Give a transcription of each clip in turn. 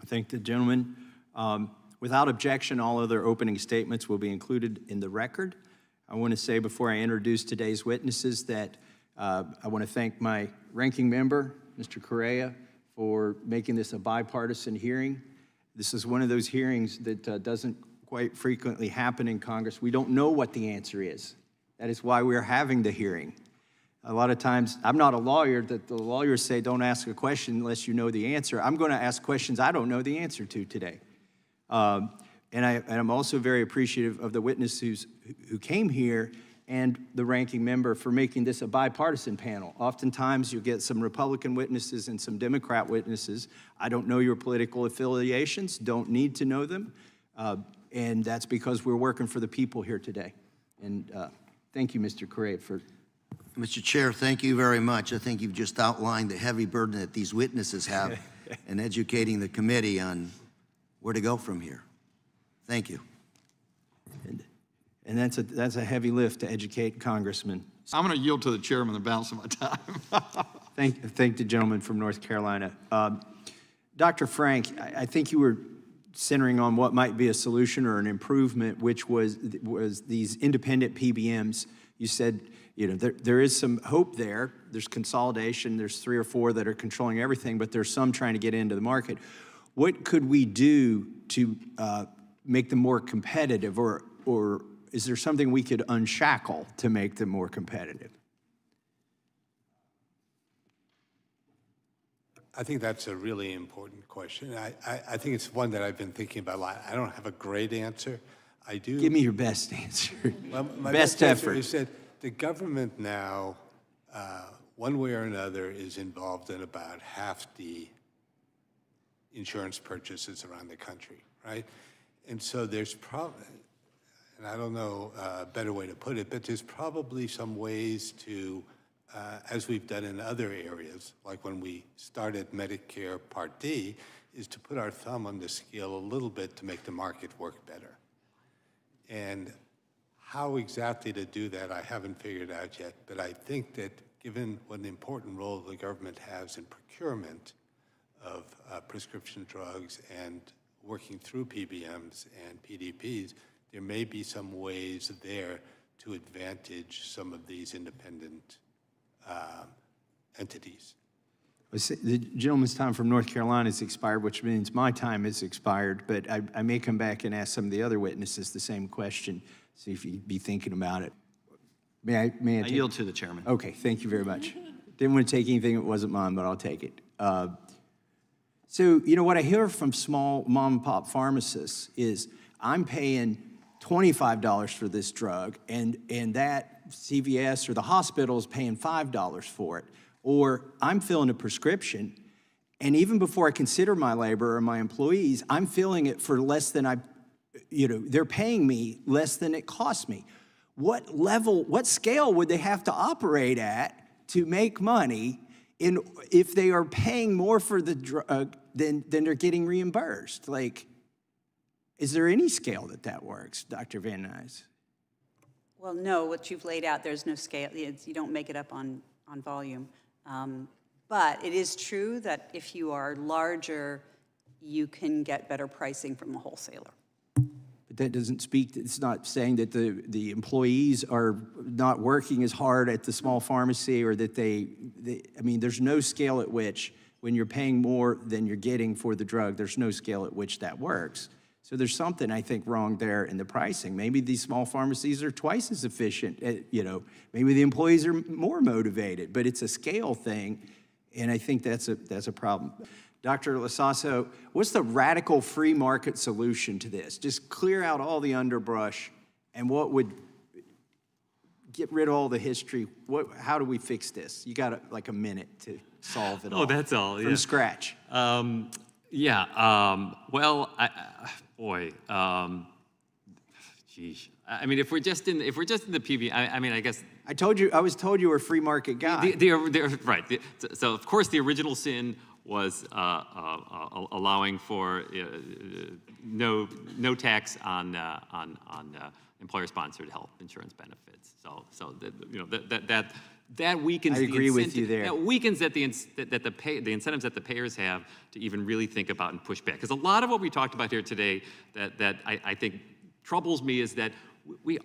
Thank the gentleman. Without objection, all other opening statements will be included in the record. I want to say before I introduce today's witnesses that I want to thank my ranking member, Mr. Correa, for making this a bipartisan hearing. This is one of those hearings that doesn't quite frequently happen in Congress. We don't know what the answer is. That is why we're having the hearing. A lot of times, I'm not a lawyer, that the lawyers say don't ask a question unless you know the answer. I'm going to ask questions I don't know the answer to today. And I'm also very appreciative of the witnesses who came here and the ranking member for making this a bipartisan panel. Oftentimes, you get some Republican witnesses and some Democrat witnesses. I don't know your political affiliations, don't need to know them, and that's because we're working for the people here today. And thank you, Mr. Correa, for... Mr. Chair, thank you very much. I think you've just outlined the heavy burden that these witnesses have in educating the committee on where to go from here. Thank you. And that's a heavy lift to educate congressmen. I'm going to yield to the chairman the balance of my time. Thank the gentleman from North Carolina. Dr. Frank, I think you were centering on what might be a solution or an improvement, which was these independent PBMs. You said, you know, there is some hope there. There's consolidation. There's 3 or 4 that are controlling everything, but there's some trying to get into the market. What could we do to make them more competitive, or is there something we could unshackle to make them more competitive? I think that's a really important question. I think it's one that I've been thinking about a lot. I don't have a great answer. I do. Give me your best answer. Well, my best effort. Answer is that the government now, one way or another, is involved in about half the insurance purchases around the country, right? And so there's probably, and I don't know a better way to put it, but there's probably some ways to, as we've done in other areas, like when we started Medicare Part D, is to put our thumb on the scale a little bit to make the market work better. And how exactly to do that, I haven't figured out yet, but I think that given what an important role the government has in procurement of prescription drugs and working through PBMs and PDPs, there may be some ways there to advantage some of these independent entities. The gentleman's time from North Carolina has expired, which means my time has expired, but I may come back and ask some of the other witnesses the same question, see if you'd be thinking about it. May I yield to the chairman. Okay, thank you very much. Didn't want to take anything that wasn't mine, but I'll take it. So, you know, what I hear from small mom and pop pharmacists is I'm paying $25 for this drug, and that CVS or the hospital is paying $5 for it. Or I'm filling a prescription, and even before I consider my labor or my employees, I'm filling it for less than they're paying me less than it costs me. What scale would they have to operate at to make money if they are paying more for the drug than they're getting reimbursed? Like, is there any scale that works, Dr. Van Nuys? Well, no, what you've laid out, there's no scale. You don't make it up on volume. But it is true that if you are larger, you can get better pricing from a wholesaler. But that doesn't speak, it's not saying that the employees are not working as hard at the small pharmacy, or that I mean, there's no scale at which, when you're paying more than you're getting for the drug, there's no scale at which that works. So there's something, I think, wrong there in the pricing. Maybe these small pharmacies are twice as efficient. Maybe the employees are more motivated, but it's a scale thing, and I think that's a problem. Dr. Lasasso, what's the radical free market solution to this? Just clear out all the underbrush, and what would get rid of all the history? How do we fix this? You got like a minute to solve it all. Oh, that's all. From scratch. Well, geez. I mean, if we're just in the PB, I mean, I guess I was told you were a free market guy. Right. So of course, the original sin was allowing for no tax on employer-sponsored health insurance benefits. So that weakens. I agree with you there. That weakens the incentives that the payers have to even really think about and push back. Because a lot of what we talked about here today that I think troubles me is that we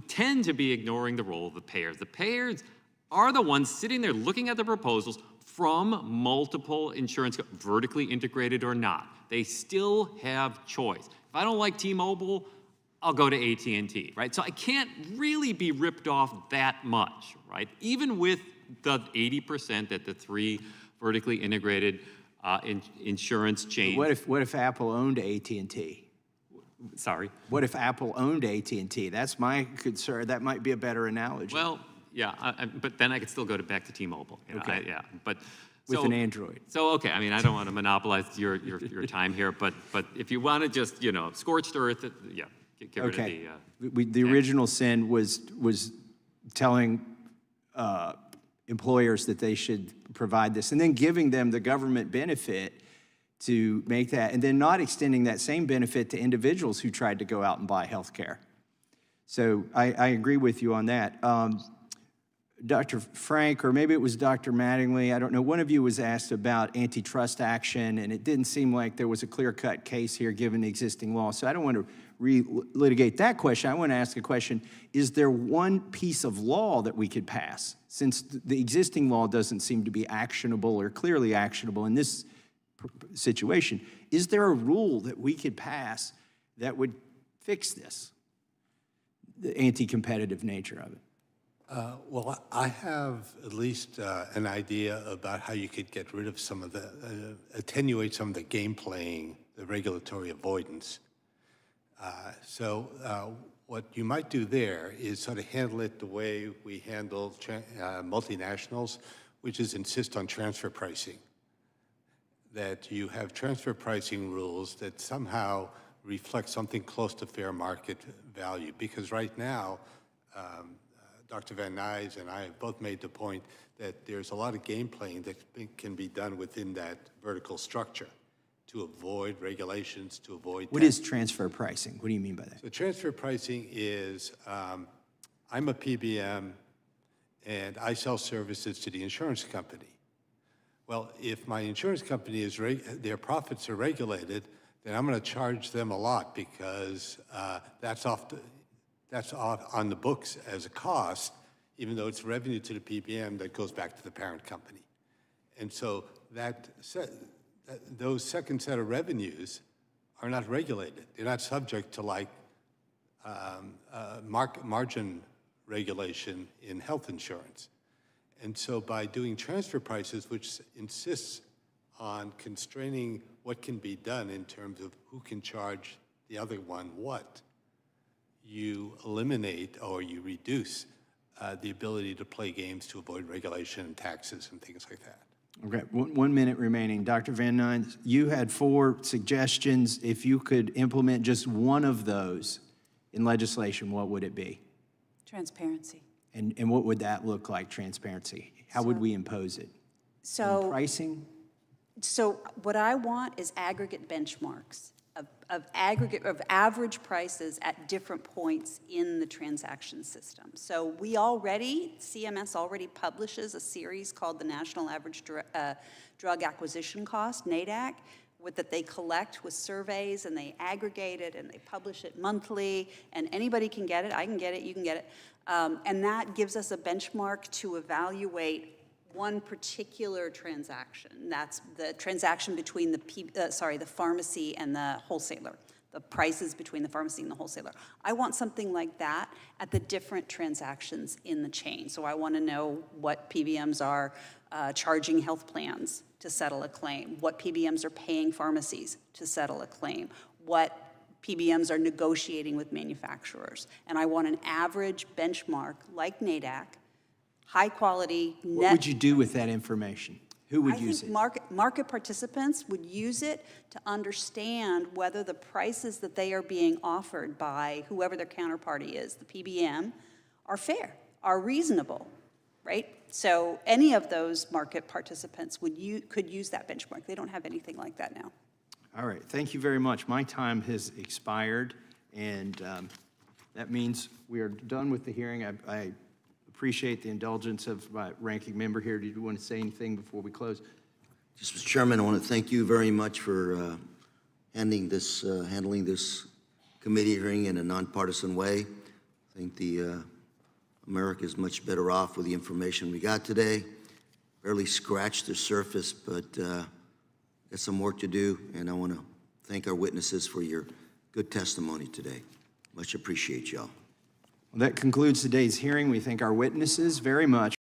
tend to be ignoring the role of the payers. The payers are the ones sitting there looking at the proposals from multiple insurance, vertically integrated or not. They still have choice. If I don't like T-Mobile, I'll go to AT&T, right? So I can't really be ripped off that much, right? Even with the 80% that the 3 vertically integrated insurance chains. What if Apple owned AT&T? Sorry? What if Apple owned AT&T? That's my concern. That might be a better analogy. Well, yeah, but then I could still go back to T-Mobile. Okay. Yeah, but with an Android. So okay, I mean, I don't want to monopolize your time here, but if you want to just scorched earth, yeah, get rid of the. The original sin was telling employers that they should provide this, and then giving them the government benefit to make that, and then not extending that same benefit to individuals who tried to go out and buy health care. So I agree with you on that. Dr. Frank, or maybe it was Dr. Mattingly, I don't know, one of you was asked about antitrust action, and it didn't seem like there was a clear-cut case here given the existing law. So I don't want to relitigate that question. I want to ask a question, is there one piece of law that we could pass? Since the existing law doesn't seem to be actionable or clearly actionable in this situation, is there a rule that we could pass that would fix this, the anti-competitive nature of it? Well, I have at least an idea about how you could get rid of some of the, attenuate some of the game playing, the regulatory avoidance. What you might do there is sort of handle it the way we handle multinationals, which is insist on transfer pricing. That you have transfer pricing rules that somehow reflect something close to fair market value. Because right now, Dr. Van Nuys and I have both made the point that there's a lot of game playing that can be done within that vertical structure to avoid regulations, to avoid... What is transfer pricing? What do you mean by that? So transfer pricing is, I'm a PBM and I sell services to the insurance company. Well, if my insurance company is, their profits are regulated, then I'm going to charge them a lot because that's on the books as a cost, even though it's revenue to the PBM that goes back to the parent company. And so those second set of revenues are not regulated. They're not subject to like margin regulation in health insurance. And so by doing transfer prices, which insists on constraining what can be done in terms of who can charge the other one what, you eliminate or you reduce the ability to play games to avoid regulation and taxes and things like that. Okay, 1 minute remaining. Dr. Van Nuys, you had 4 suggestions. If you could implement just one of those in legislation, what would it be? Transparency. And what would that look like, transparency? How would we impose it? So pricing? So what I want is aggregate benchmarks of average prices at different points in the transaction system. So CMS already publishes a series called the National Average Drug Acquisition Cost, NADAC, that they collect with surveys and they aggregate it and they publish it monthly, and anybody can get it. I can get it, you can get it. And that gives us a benchmark to evaluate one particular transaction. That's the transaction between the pharmacy and the wholesaler, the prices between the pharmacy and the wholesaler. I want something like that at the different transactions in the chain. So I want to know what PBMs are charging health plans to settle a claim, what PBMs are paying pharmacies to settle a claim, what PBMs are negotiating with manufacturers. And I want an average benchmark like NADAC, high quality, net. What would you do with that information? Who would use it? Market participants would use it to understand whether the prices that they are being offered by whoever their counterparty is, the PBM, are fair, are reasonable, right? So any of those market participants could use that benchmark. They don't have anything like that now. All right, thank you very much. My time has expired, and that means we are done with the hearing. I appreciate the indulgence of my ranking member here. Do you want to say anything before we close? Just, Mr. Chairman, I want to thank you very much for handling this committee hearing in a nonpartisan way. I think America is much better off with the information we got today. Barely scratched the surface, but got some work to do, and I want to thank our witnesses for your good testimony today. Much appreciate y'all. Well, that concludes today's hearing. We thank our witnesses very much.